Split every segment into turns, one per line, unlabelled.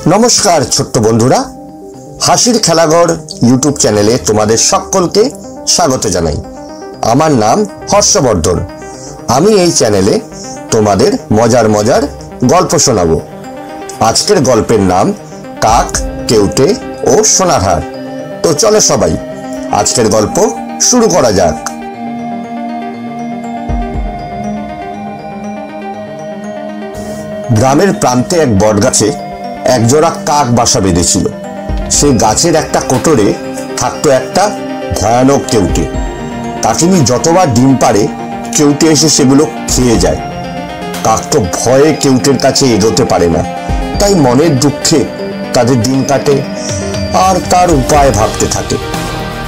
নমস্কার ছোট্ট বন্ধুরা, হাসির খেলাঘর ইউটিউব চ্যানেলে তোমাদের সকলকে স্বাগত জানাই। আমার নাম হর্ষবর্ধন। আমি এই চ্যানেলে তোমাদের মজার মজার গল্প শোনাবো। আজকের গল্পের নাম কাক, কেউটে ও সোনার হার। তো চলো সবাই আজকের গল্প শুরু করা যাক। গ্রামের প্রান্তে এক বটগাছে একজোড়া কাক বাসা বেঁধেছিল। সেই গাছের একটা কোটরে থাকতো একটা ভয়ানক কেউটে। কাকিনী যতবার ডিম পাড়ে কেউটে এসে সেগুলো খেয়ে যায়। কাক তো ভয়ে কেউটের কাছে এগোতে পারে না, তাই মনের দুঃখে তাদের দিন কাটে আর তার উপায় ভাবতে থাকে।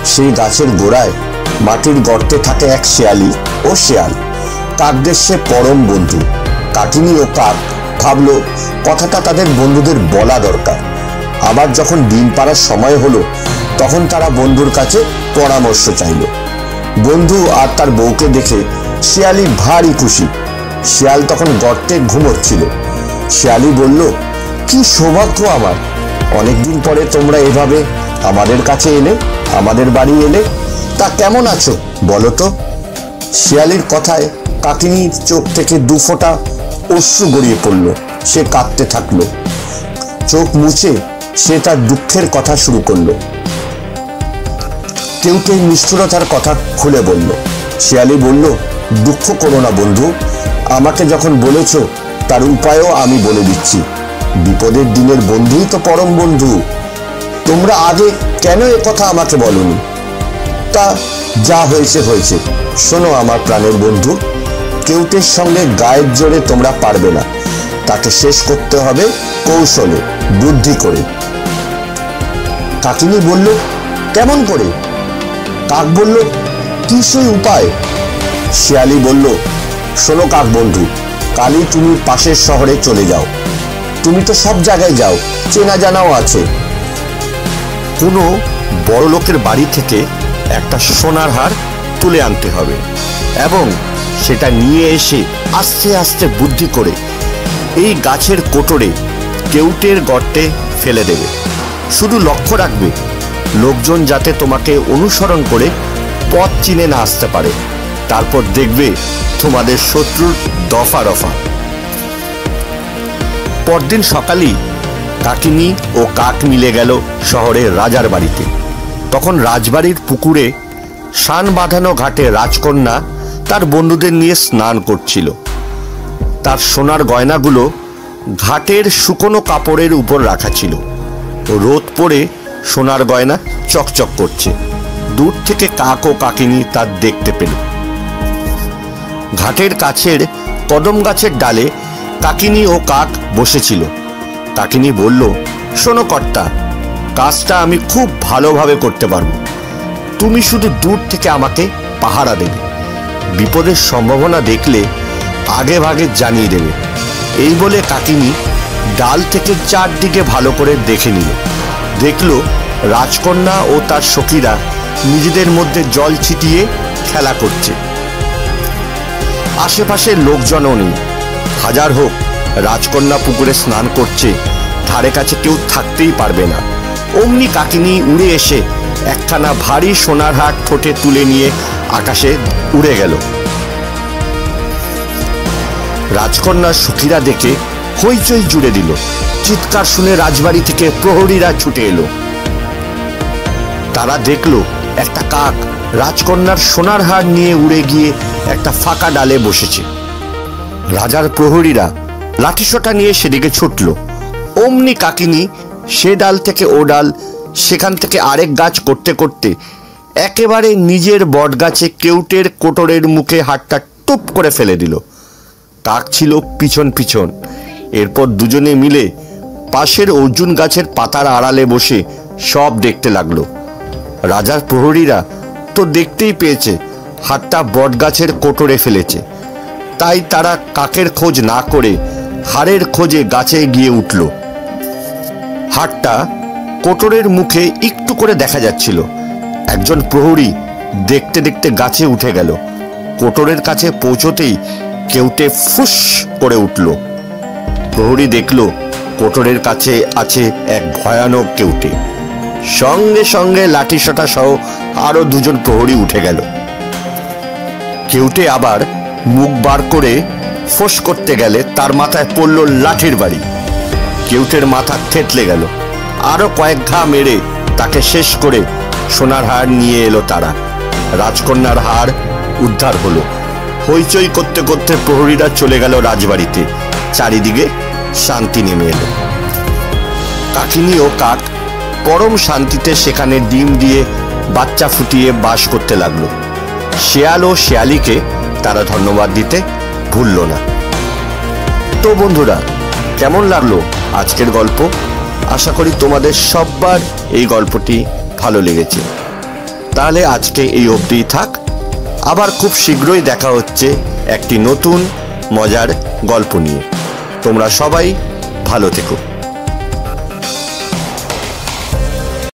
সেই গাছের গোড়ায় মাটির গর্তে থাকে এক শেয়ালি ও শেয়াল। কাকদের সে পরম বন্ধু। কাকিনী ও কাক ভাবলো কথাটা তাদের বন্ধুদের বলা দরকার। আবার যখন ডিম পাড়ার সময় হলো তখন তারা বন্ধুর কাছে পরামর্শ চাইল। বন্ধু আর তার বউকে দেখে শিয়ালি ভারী খুশি। শিয়াল তখন গর্তে ঘুমোচ্ছিল। শিয়ালি বলল, কি সৌভাগ্য আমার, অনেকদিন পরে তোমরা এভাবে আমাদের কাছে এলে, আমাদের বাড়ি এলে। তা কেমন আছো বলো তো? শিয়ালির কথায় কাকিনীর চোখ থেকে দু ফোঁটা অশ্রু গড়িয়ে পড়ল। সে কাঁদতে থাকলো। চোখ মুছে সে তার দুঃখের কথা শুরু করলো। কেউটে নিষ্ঠুরতার কথা খুলে বলল। শিয়ালি বলল, দুঃখ করো না বন্ধু, আমাকে যখন বলেছ তার উপায়ও আমি বলে দিচ্ছি। বিপদের দিনের বন্ধুই তো পরম বন্ধু। তোমরা আগে কেন এ কথা আমাকে বলনি? তা যা হয়েছে হয়েছে। শোনো আমার প্রাণের বন্ধু, কেউটের সঙ্গে গায়ের জোরে তোমরা পারবে না। তাকে শেষ করতে হবে কৌশলে, বুদ্ধি করে। কাকিনী বলল, কেমন করে? কাক বলল, কি সেই উপায়? শিয়ালি বলল, শোনো কাক বন্ধু, কালই তুমি পাশের শহরে চলে যাও। তুমি তো সব জায়গায় যাও, চেনা জানাও আছে। কোনো বড় লোকের বাড়ি থেকে একটা সোনার হার তুলে আনতে হবে এবং সেটা নিয়ে এসে আস্তে আস্তে বুদ্ধি করে এই গাছের কোটরে কেউটের গর্তে ফেলে দেবে। শুধু লক্ষ্য রাখবে লোকজন যাতে তোমাকে অনুসরণ করে পথ চিনে না আসতে পারে। তারপর দেখবে তোমাদের শত্রুর দফা রফা। পরদিন সকালেই কাকিনী ও কাক মিলে গেল শহরের রাজার বাড়িতে। তখন রাজবাড়ির পুকুরে শান বাঁধানো ঘাটে রাজকন্যা তার বন্ধুদের নিয়ে স্নান করছিল। তার সোনার গয়নাগুলো ঘাটের শুকনো কাপড়ের উপর রাখা ছিল। রোদ পড়ে সোনার গয়না চকচক করছে। দূর থেকে কাক ও কাকিনী তার দেখতে পেল। ঘাটের কাছের কদম গাছের ডালে কাকিনী ও কাক বসেছিল। কাকিনী বলল, শোনো কর্তা, কাজটা আমি খুব ভালোভাবে করতে পারবো। তুমি শুধু দূর থেকে আমাকে পাহারা দেবে। বিপদের সম্ভাবনা দেখলে আগে ভাগে জানিয়ে দেবে। এই বলে কাকিনী ডাল থেকে চারদিকে ভালো করে দেখে নিল। দেখল রাজকন্যা ও তার সখীরা নিজেদের মধ্যে জল ছিটিয়ে খেলা করছে। আশেপাশের লোকজনও নেই। হাজার হোক রাজকন্যা পুকুরে স্নান করছে, ধারে কাছে কেউ থাকতেই পারবে না। অমনি কাকিনী উড়ে এসে একখানা ভারী সোনার হার ঠোঁটে তুলে নিয়ে আকাশে উড়ে গেল। রাজকন্যার সখীরা দেখে হইচই জুড়ে দিল। চিৎকার শুনে রাজবাড়ি থেকে প্রহরীরা ছুটে এলো। তারা দেখল একটা কাক রাজকন্যার সোনার হার নিয়ে উড়ে গিয়ে একটা ফাঁকা ডালে বসেছে। রাজার প্রহরীরা লাঠিসোঁটা নিয়ে সেদিকে ছুটল। অমনি কাকিনী সে ডাল থেকে ও ডাল, সেখান থেকে আরেক গাছ করতে করতে একেবারে নিজের বটগাছে কেউটের কোটরের মুখে হাতটা টুপ করে ফেলে দিল। কাক ছিল পিছন পিছন। এরপর দুজনে মিলে পাশের অর্জুন গাছের পাতার আড়ালে বসে সব দেখতে লাগলো। রাজার প্রহরীরা তো দেখতেই পেয়েছে হাতটা বটগাছের কোটরে ফেলেছে, তাই তারা কাকের খোঁজ না করে হাড়ের খোঁজে গাছে গিয়ে উঠল। হাড়টা কোটরের মুখে একটু করে দেখা যাচ্ছিল। একজন প্রহরী দেখতে দেখতে গাছে উঠে গেল। কোটরের কাছে পৌঁছতেই কেউটে ফুস করে উঠল। প্রহরী দেখল কোটরের কাছে আছে এক ভয়ানক কেউটে। সঙ্গে সঙ্গে লাঠিসোঁটা সহ আরো দুজন প্রহরী উঠে গেল। কেউটে আবার মুখ বার করে ফোঁস করতে গেলে তার মাথায় পড়ল লাঠির বাড়ি। কেউটের মাথা থেতলে গেল। আরো কয়েক ঘা মেরে তাকে শেষ করে সোনার হার নিয়ে এলো তারা। রাজকন্যার হার উদ্ধার হলো। হইচই করতে করতে প্রহরীরা চলে গেল রাজবাড়িতে। চারিদিকে শান্তি নেমে এলো। কাকিনী ও কাক পরম শান্তিতে সেখানে ডিম দিয়ে বাচ্চা ফুটিয়ে বাস করতে লাগলো। শেয়াল ও শেয়ালিকে তারা ধন্যবাদ দিতে ভুলল না। তো বন্ধুরা, কেমন লাগলো আজকের গল্প? আশা করি তোমাদের সবার এই গল্পটি ভালো লেগেছে। তাহলে আজকে এই অবধিই থাক। আবার খুব শীঘ্রই দেখা হচ্ছে একটি নতুন মজার গল্প নিয়ে। তোমরা সবাই ভালো থেকো।